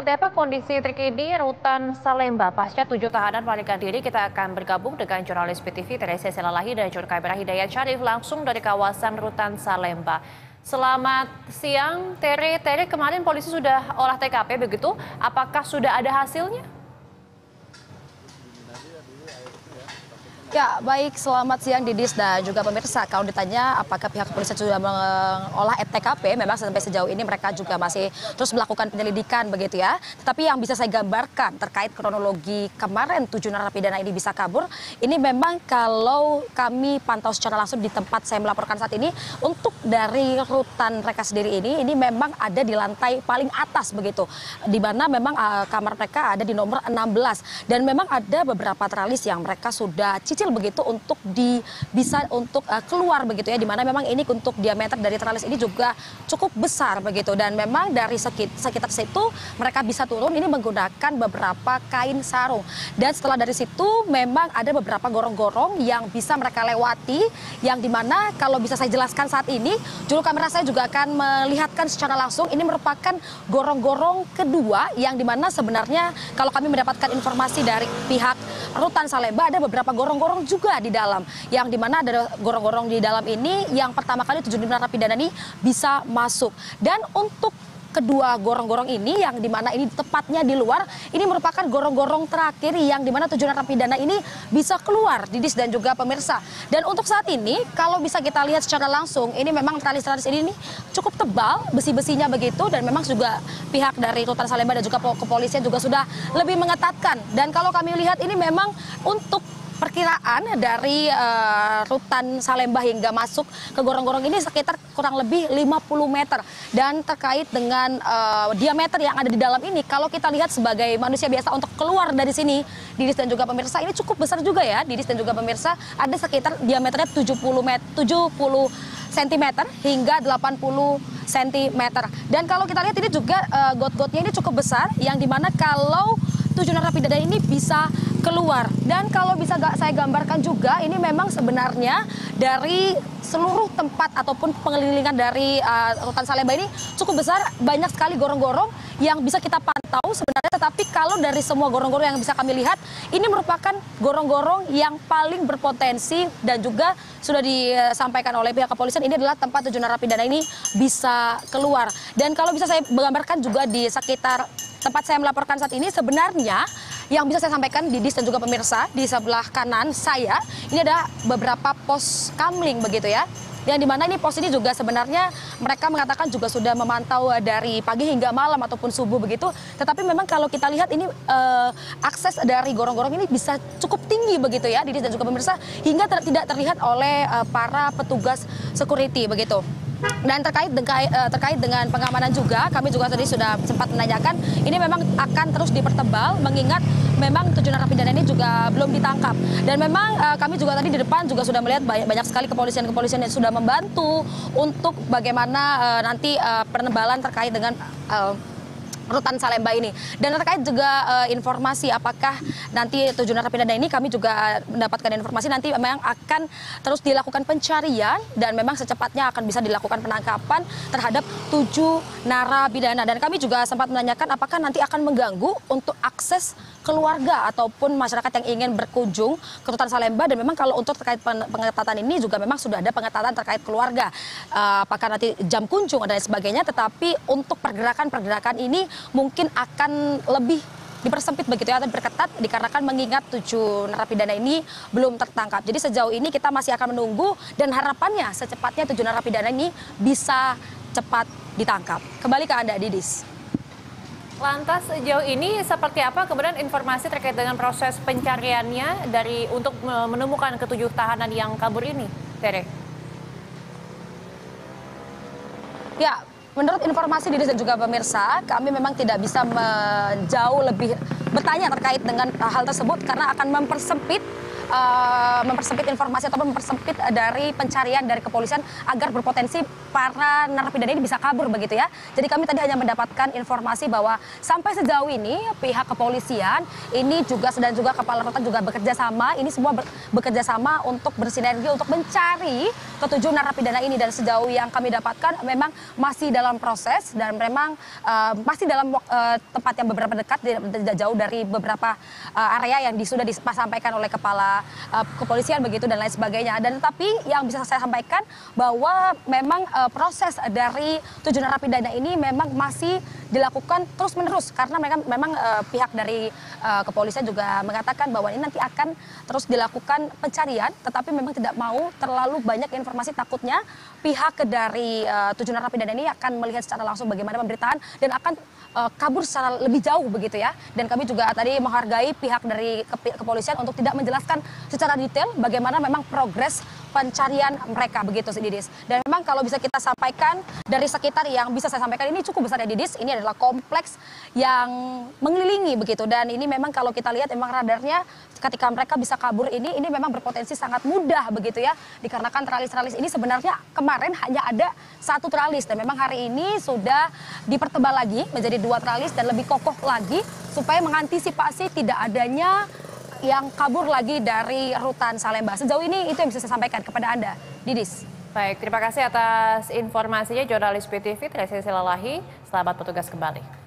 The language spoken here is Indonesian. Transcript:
Seperti apa kondisi terkini rutan Salemba pasca 7 tahanan melarikan diri? Kita akan bergabung dengan jurnalis PTV Teresia Selalahi dan juru kamera Hidayat Syarif langsung dari kawasan rutan Salemba. Selamat siang, Tere. Tere, kemarin polisi sudah olah TKP begitu. Apakah sudah ada hasilnya? Ya, baik. Selamat siang Didis dan juga pemirsa. Kalau ditanya apakah pihak kepolisian sudah mengolah TKP, memang sampai sejauh ini mereka juga masih terus melakukan penyelidikan begitu ya. Tetapi yang bisa saya gambarkan terkait kronologi kemarin 7 narapidana ini bisa kabur, ini memang kalau kami pantau secara langsung di tempat saya melaporkan saat ini, untuk dari rutan mereka sendiri ini memang ada di lantai paling atas begitu. Di mana memang kamar mereka ada di nomor 16 dan memang ada beberapa teralis yang mereka sudah cicil begitu untuk bisa keluar begitu ya, dimana memang ini untuk diameter dari teralis ini juga cukup besar begitu, dan memang dari sekitar situ mereka bisa turun ini menggunakan beberapa kain sarung, dan setelah dari situ memang ada beberapa gorong-gorong yang bisa mereka lewati, yang dimana kalau bisa saya jelaskan saat ini, juru kamera saya juga akan melihatkan secara langsung, ini merupakan gorong-gorong kedua yang dimana sebenarnya kalau kami mendapatkan informasi dari pihak rutan Salemba ada beberapa gorong-gorong juga di dalam, yang dimana ada gorong-gorong di dalam ini yang pertama kali 7 narapidana ini bisa masuk, dan untuk kedua gorong-gorong ini yang dimana ini tepatnya di luar, ini merupakan gorong-gorong terakhir yang dimana 7 narapidana ini bisa keluar, Didis dan juga pemirsa. Dan untuk saat ini kalau bisa kita lihat secara langsung, ini memang teralis-teralis ini cukup tebal besi-besinya begitu, dan memang juga pihak dari rutan Salemba dan juga kepolisian juga sudah lebih mengetatkan. Dan kalau kami lihat ini memang untuk perkiraan dari rutan Salemba hingga masuk ke gorong-gorong ini sekitar kurang lebih 50 meter. Dan terkait dengan diameter yang ada di dalam ini, kalau kita lihat sebagai manusia biasa untuk keluar dari sini, Didis dan juga pemirsa, ini cukup besar juga ya, Didis dan juga pemirsa, ada sekitar diameternya 70 cm hingga 80 cm. Dan kalau kita lihat ini juga got-gotnya ini cukup besar, yang dimana kalau 7 narapidana ini bisa keluar. Dan kalau bisa saya gambarkan juga, ini memang sebenarnya dari seluruh tempat ataupun pengelilingan dari rutan Salemba ini cukup besar, banyak sekali gorong-gorong yang bisa kita pantau sebenarnya. Tetapi kalau dari semua gorong-gorong yang bisa kami lihat, ini merupakan gorong-gorong yang paling berpotensi dan juga sudah disampaikan oleh pihak kepolisian, ini adalah tempat 7 narapidana ini bisa keluar. Dan kalau bisa saya gambarkan juga di sekitar tempat saya melaporkan saat ini, sebenarnya yang bisa saya sampaikan Didis dan juga pemirsa, di sebelah kanan saya ini ada beberapa pos kamling begitu ya, yang dimana ini pos ini juga sebenarnya mereka mengatakan juga sudah memantau dari pagi hingga malam ataupun subuh begitu. Tetapi memang kalau kita lihat ini akses dari gorong-gorong ini bisa cukup tinggi begitu ya, Didis dan juga pemirsa, hingga tidak terlihat oleh para petugas security begitu. Dan terkait dengan pengamanan juga, kami juga tadi sudah sempat menanyakan, ini memang akan terus dipertebal mengingat memang 7 narapidana ini juga belum ditangkap. Dan memang kami juga tadi di depan juga sudah melihat banyak sekali kepolisian yang sudah membantu untuk bagaimana nanti penebalan terkait dengan rutan Salemba ini. Dan terkait juga informasi apakah nanti 7 narapidana ini, kami juga mendapatkan informasi nanti memang akan terus dilakukan pencarian dan memang secepatnya akan bisa dilakukan penangkapan terhadap 7 narapidana. Dan kami juga sempat menanyakan apakah nanti akan mengganggu untuk akses keluarga ataupun masyarakat yang ingin berkunjung ke rutan Salemba. Dan memang kalau untuk terkait pengetatan ini juga memang sudah ada pengetatan terkait keluarga, apakah nanti jam kunjung dan sebagainya. Tetapi untuk pergerakan ini mungkin akan lebih dipersempit begitu ya, atau diperketat dikarenakan mengingat 7 narapidana ini belum tertangkap. Jadi sejauh ini kita masih akan menunggu dan harapannya secepatnya 7 narapidana ini bisa cepat ditangkap. Kembali ke Anda, Didis. Lantas sejauh ini seperti apa kemudian informasi terkait dengan proses pencariannya untuk menemukan ke-7 tahanan yang kabur ini, Tere? Ya, menurut informasi Didis dan juga pemirsa, kami memang tidak bisa jauh lebih bertanya terkait dengan hal tersebut karena akan mempersempit mempersempit informasi atau mempersempit dari pencarian dari kepolisian agar berpotensi para narapidana ini bisa kabur begitu ya. Jadi kami tadi hanya mendapatkan informasi bahwa sampai sejauh ini pihak kepolisian ini juga dan juga kepala rutan juga bekerja sama, ini semua bekerja sama untuk bersinergi untuk mencari ketujuh narapidana ini, dan sejauh yang kami dapatkan memang masih dalam proses dan memang masih dalam tempat yang beberapa dekat, tidak jauh dari beberapa area yang sudah disampaikan oleh kepala kepolisian begitu dan lain sebagainya. Dan tapi yang bisa saya sampaikan bahwa memang proses dari 7 narapidana ini memang masih dilakukan terus-menerus karena memang pihak dari kepolisian juga mengatakan bahwa ini nanti akan terus dilakukan pencarian, tetapi memang tidak mau terlalu banyak informasi, takutnya pihak dari 7 narapidana ini akan melihat secara langsung bagaimana pemberitaan dan akan kabur secara lebih jauh begitu ya. Dan kami juga tadi menghargai pihak dari kepolisian untuk tidak menjelaskan secara detail bagaimana memang progres pencarian mereka begitu Didis. Dan memang kalau bisa kita sampaikan dari sekitar yang bisa saya sampaikan ini cukup besar ya Didis. Ini adalah kompleks yang mengelilingi begitu, dan ini memang kalau kita lihat memang radarnya ketika mereka bisa kabur ini memang berpotensi sangat mudah begitu ya, dikarenakan tralis-tralis ini sebenarnya kemarin hanya ada 1 tralis dan memang hari ini sudah dipertebal lagi menjadi 2 tralis dan lebih kokoh lagi supaya mengantisipasi tidak adanya yang kabur lagi dari rutan Salemba. Sejauh ini itu yang bisa saya sampaikan kepada Anda, Didis. Baik, terima kasih atas informasinya jurnalis PTV Tresi Silalahi. Selamat bertugas kembali.